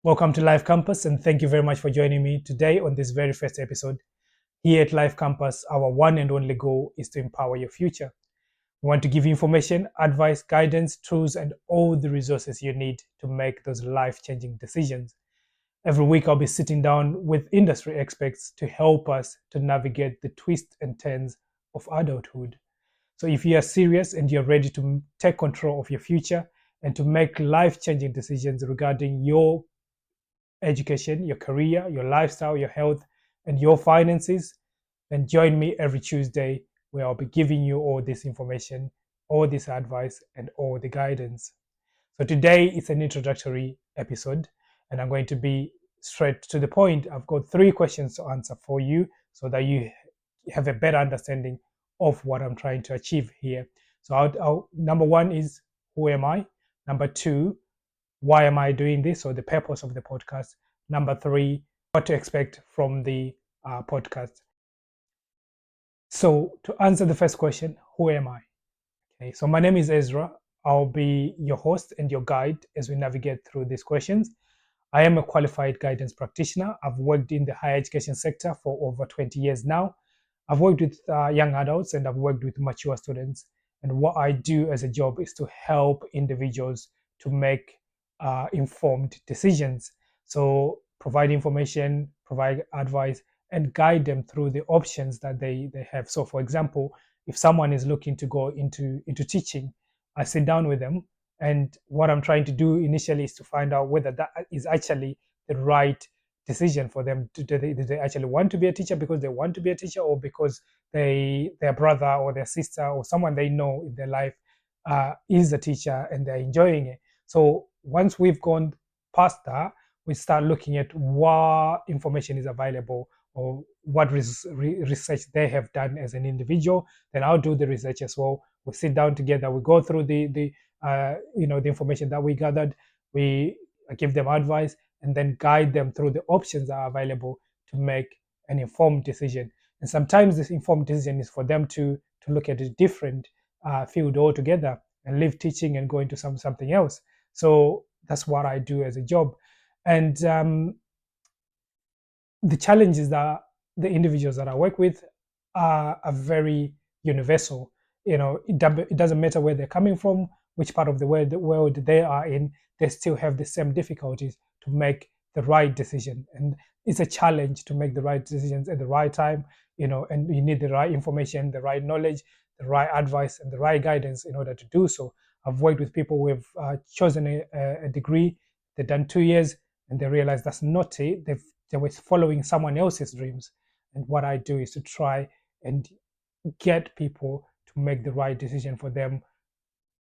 Welcome to Lyfe Campus, and thank you very much for joining me today on this very first episode. Here at Lyfe Campus, our one and only goal is to empower your future. We want to give you information, advice, guidance, tools, and all the resources you need to make those life changing decisions. Every week, I'll be sitting down with industry experts to help us to navigate the twists and turns of adulthood. So, if you are serious and you're ready to take control of your future and to make life changing decisions regarding your education, your career, your lifestyle, your health, and your finances, then join me every Tuesday where I'll be giving you all this information, all this advice, and all the guidance. So today it's an introductory episode, and I'm going to be straight to the point. I've got three questions to answer for you so that you have a better understanding of what I'm trying to achieve here. So, number one is, who am I? Number two, why am I doing this, or the purpose of the podcast? Number three, what to expect from the podcast. So, to answer the first question, who am I? Okay, so my name is Ezra. I'll be your host and your guide as we navigate through these questions. I am a qualified guidance practitioner. I've worked in the higher education sector for over 20 years now. I've worked with young adults and I've worked with mature students. And what I do as a job is to help individuals to make informed decisions. So, provide information, provide advice, and guide them through the options that they have. So, for example, if someone is looking to go into teaching, I sit down with them, and what I'm trying to do initially is to find out whether that is actually the right decision for them. Do they actually want to be a teacher because they want to be a teacher, or because their brother or their sister or someone they know in their life is a teacher and they're enjoying it? So once we've gone past that, we start looking at what information is available or what research they have done as an individual. Then I'll do the research as well. We sit down together. We go through the information that we gathered. We give them advice and then guide them through the options that are available to make an informed decision. And sometimes this informed decision is for them to look at a different field altogether and leave teaching and go into something else. So that's what I do as a job. And the challenges that the individuals that I work with are very universal. It doesn't matter where they're coming from, which part of the world they are in, they still have the same difficulties to make the right decision. And it's a challenge to make the right decisions at the right time, and you need the right information, the right knowledge, the right advice, and the right guidance in order to do so. I've worked with people who have chosen a degree, they've done 2 years, and they realize that's not it. They were following someone else's dreams. And what I do is to try and get people to make the right decision for them,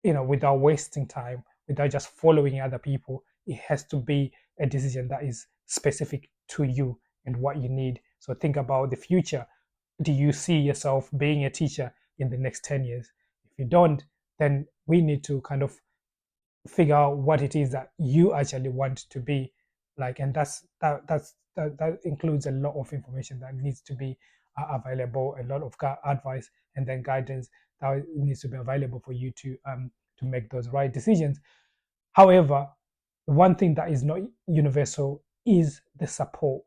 without wasting time, without just following other people. It has to be a decision that is specific to you and what you need. So think about the future. Do you see yourself being a teacher in the next 10 years? If you don't, then we need to kind of figure out what it is that you actually want to be like. And that includes a lot of information that needs to be available, a lot of advice and then guidance that needs to be available for you to make those right decisions. However, the one thing that is not universal is the support.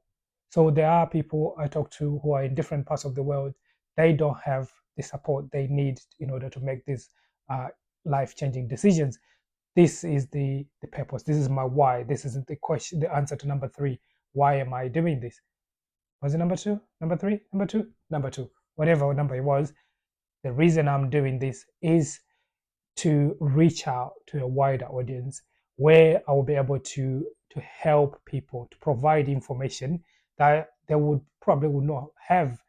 So there are people I talk to who are in different parts of the world. They don't have the support they need in order to make these uh, life-changing decisions. This is the purpose. This is my why. This is the question, the answer to number three. Why am I doing this? Was it number two? Number three? Number two? Number two. Whatever number it was, the reason I'm doing this is to reach out to a wider audience where I will be able to help people, to provide information that they would not have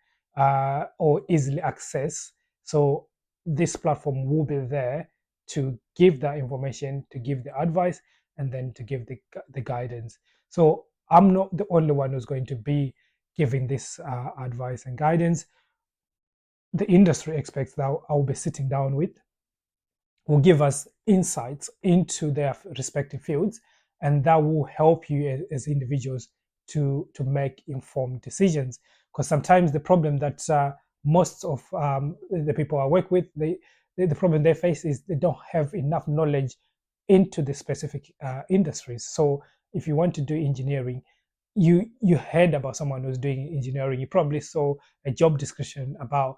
or easily access. So this platform will be there to give that information, to give the advice, and then to give the guidance. So I'm not the only one who's going to be giving this advice and guidance. The industry experts that I'll be sitting down with will give us insights into their respective fields, and that will help you as individuals to make informed decisions. Because sometimes the problem that most of the people I work with, the problem they face is they don't have enough knowledge into the specific industries. So if you want to do engineering, you heard about someone who's doing engineering. You probably saw a job description about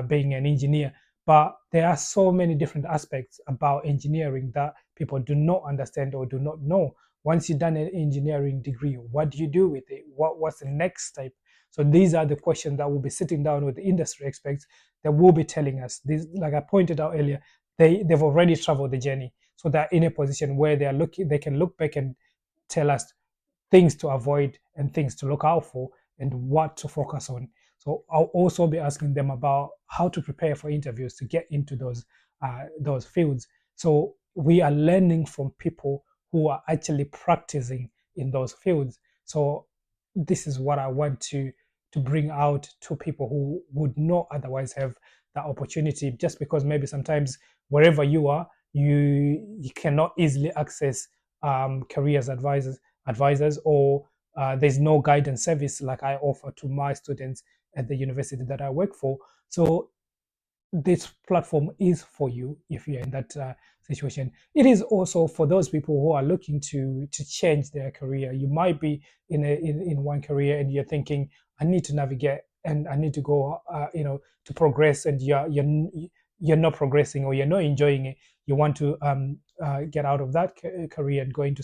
being an engineer, but there are so many different aspects about engineering that people do not understand or do not know. Once you've done an engineering degree, what do you do with it? What's the next step? So these are the questions that we'll be sitting down with the industry experts that will be telling us. This, like I pointed out earlier, they've already traveled the journey, so they're in a position where they can look back and tell us things to avoid and things to look out for and what to focus on. So I'll also be asking them about how to prepare for interviews to get into those fields. So we are learning from people who are actually practicing in those fields. So this is what I want to bring out to people who would not otherwise have that opportunity, just because maybe sometimes wherever you are, you cannot easily access careers advisors, or there's no guidance service like I offer to my students at the university that I work for. So this platform is for you if you're in that situation. It is also for those people who are looking to change their career. You might be in one career and you're thinking, I need to navigate and I need to go, to progress, and you're not progressing or you're not enjoying it. You want to get out of that career and go into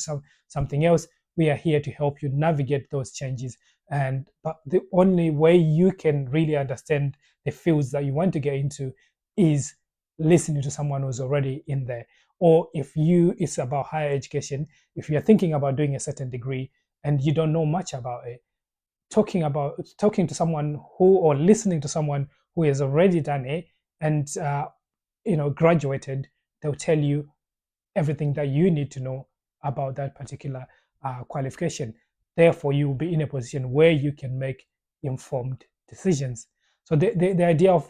something else. We are here to help you navigate those changes. And but the only way you can really understand the fields that you want to get into is listening to someone who's already in there. Or if it's about higher education, if you're thinking about doing a certain degree and you don't know much about it, talking to someone who, or listening to someone who has already done it and graduated, they'll tell you everything that you need to know about that particular qualification. Therefore, you will be in a position where you can make informed decisions. So the idea of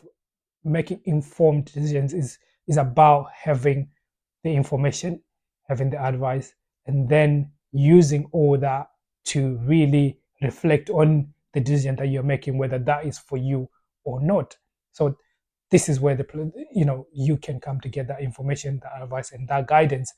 making informed decisions is about having the information, having the advice, and then using all that to really reflect on the decision that you're making, whether that is for you or not. So this is where you can come to get that information, that advice, and that guidance.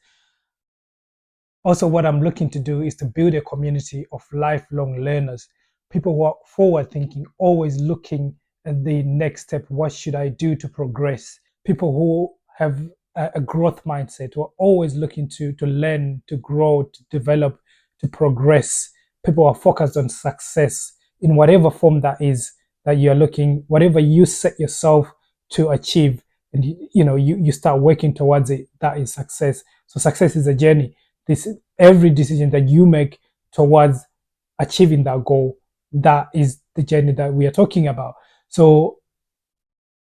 Also, what I'm looking to do is to build a community of lifelong learners, people who are forward thinking, always looking at the next step. What should I do to progress? People who have a growth mindset, who are always looking to learn, to grow, to develop, to progress. People who are focused on success in whatever form that is that you're looking, whatever you set yourself to achieve, and you start working towards it. That is success. So success is a journey. This Every decision that you make towards achieving that goal, that is the journey that we are talking about. So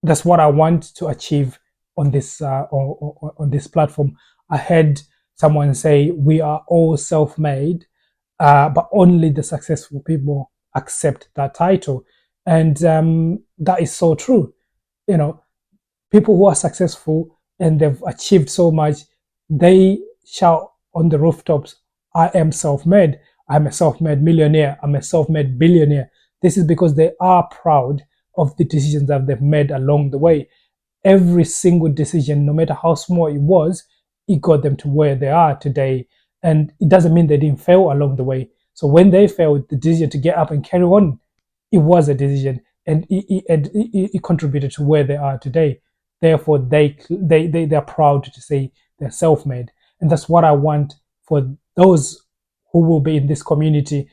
that's what I want to achieve on this platform. I heard someone say we are all self-made, but only the successful people accept that title, and that is so true. You know, people who are successful and they've achieved so much, they shout on the rooftops, I am self-made. I'm a self-made millionaire. I'm a self-made billionaire. This is because they are proud of the decisions that they've made along the way. Every single decision, no matter how small it was, it got them to where they are today. And it doesn't mean they didn't fail along the way. So when they failed, the decision to get up and carry on, it was a decision, and it contributed to where they are today. Therefore, they're proud to say they're self-made. And that's what I want for those who will be in this community,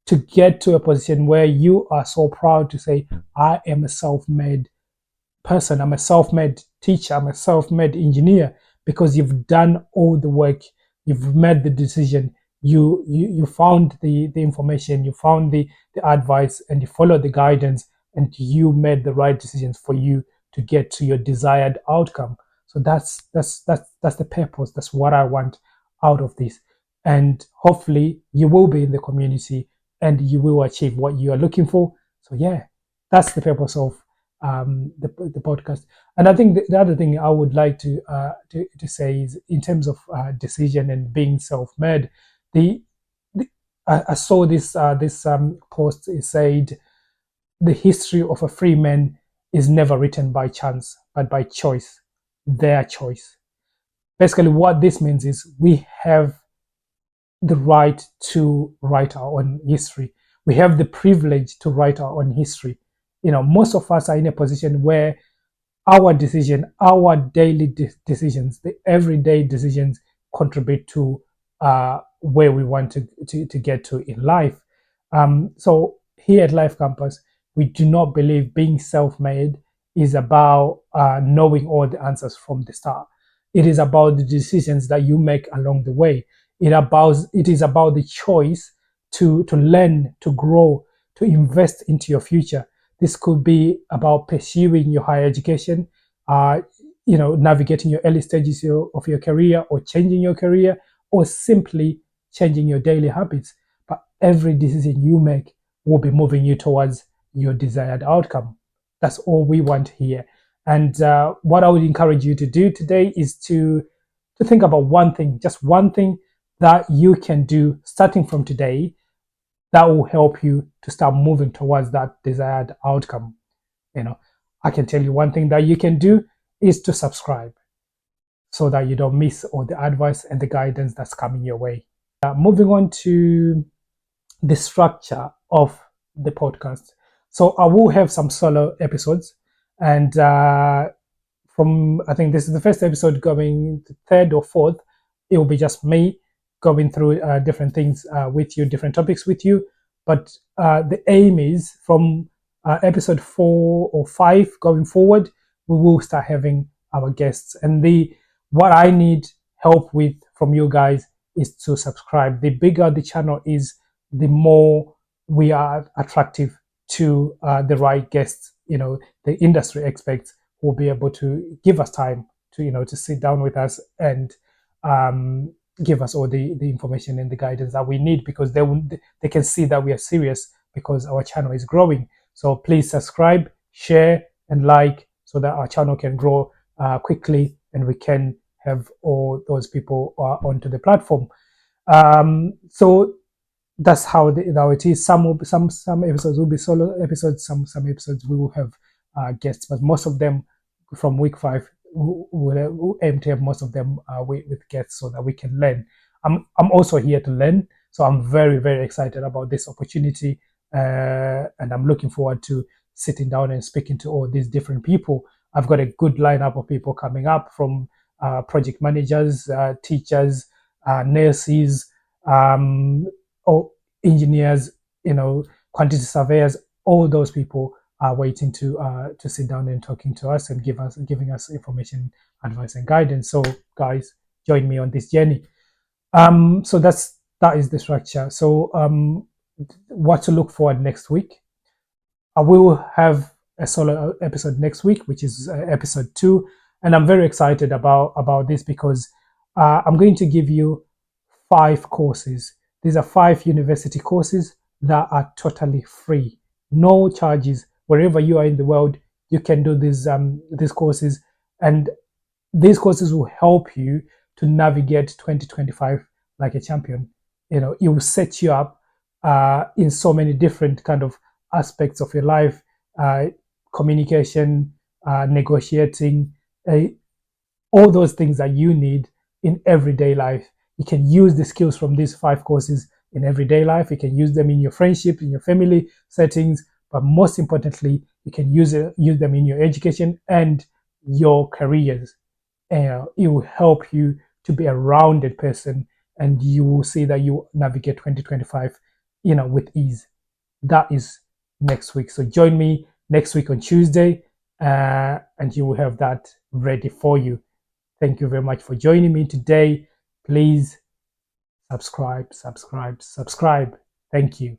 to get to a position where you are so proud to say, I am a self-made person. I'm a self-made teacher. I'm a self-made engineer, because you've done all the work. You've made the decision. You found the information. You found the advice, and you followed the guidance, and you made the right decisions for you to get to your desired outcome. So that's the purpose. That's what I want out of this. And hopefully you will be in the community and you will achieve what you are looking for. So yeah, that's the purpose of the podcast. And I think the other thing I would like to say is, in terms of decision and being self-made, the, the I saw this post. It said, the history of a free man is never written by chance, but by choice, their choice. Basically, what this means is we have the right to write our own history. We have the privilege to write our own history. Most of us are in a position where our daily decisions, the everyday decisions, contribute to where we want to get to in life. So here at Lyfe Campus, we do not believe being self-made is about knowing all the answers from the start. It is about the decisions that you make along the way. It is about the choice to learn, to grow, to invest into your future. This could be about pursuing your higher education, uh, navigating your early stages of your career, or changing your career, or simply changing your daily habits. But every decision you make will be moving you towards your desired outcome. That's all we want here. And what I would encourage you to do today is to think about one thing, just one thing that you can do starting from today that will help you to start moving towards that desired outcome. You know, I can tell you one thing that you can do is to subscribe so that you don't miss all the advice and the guidance that's coming your way. Moving on to the structure of the podcast. So I will have some solo episodes, and from I think this is the first episode going to third or fourth. It will be just me going through different things with you, different topics with you. But the aim is from episode 4 or 5 going forward, we will start having our guests. And the what I need help with from you guys is to subscribe. The bigger the channel is, the more we are attractive to the right guests. The industry experts will be able to give us time to sit down with us and give us all the information and the guidance that we need, because they can see that we are serious because our channel is growing. So please subscribe, share, and like so that our channel can grow quickly and we can have all those people onto the platform. So that's how it is. Some episodes will be solo episodes. Some episodes we will have guests, but most of them from week 5 we'll aim to have most of them with guests so that we can learn. I'm also here to learn, so I'm very, very excited about this opportunity, and I'm looking forward to sitting down and speaking to all these different people. I've got a good lineup of people coming up, from project managers, teachers, nurses, or engineers, quantity surveyors. All those people are waiting to sit down and talking to us and giving us information, advice, and guidance. So, guys, join me on this journey. So that is the structure. So, what to look forward next week? I will have a solo episode next week, which is episode 2, and I'm very excited about this because I'm going to give you 5 courses. These are 5 university courses that are totally free, no charges. Wherever you are in the world, you can do these courses, and these courses will help you to navigate 2025 like a champion. It will set you up in so many different kind of aspects of your life, communication, negotiating, all those things that you need in everyday life. You can use the skills from these 5 courses in everyday life. You can use them in your friendship, in your family settings, but most importantly, you can use them in your education and your careers. It will help you to be a rounded person, and you will see that you navigate 2025, with ease. That is next week. So join me next week on Tuesday, and you will have that ready for you. Thank you very much for joining me today. Please subscribe. Thank you.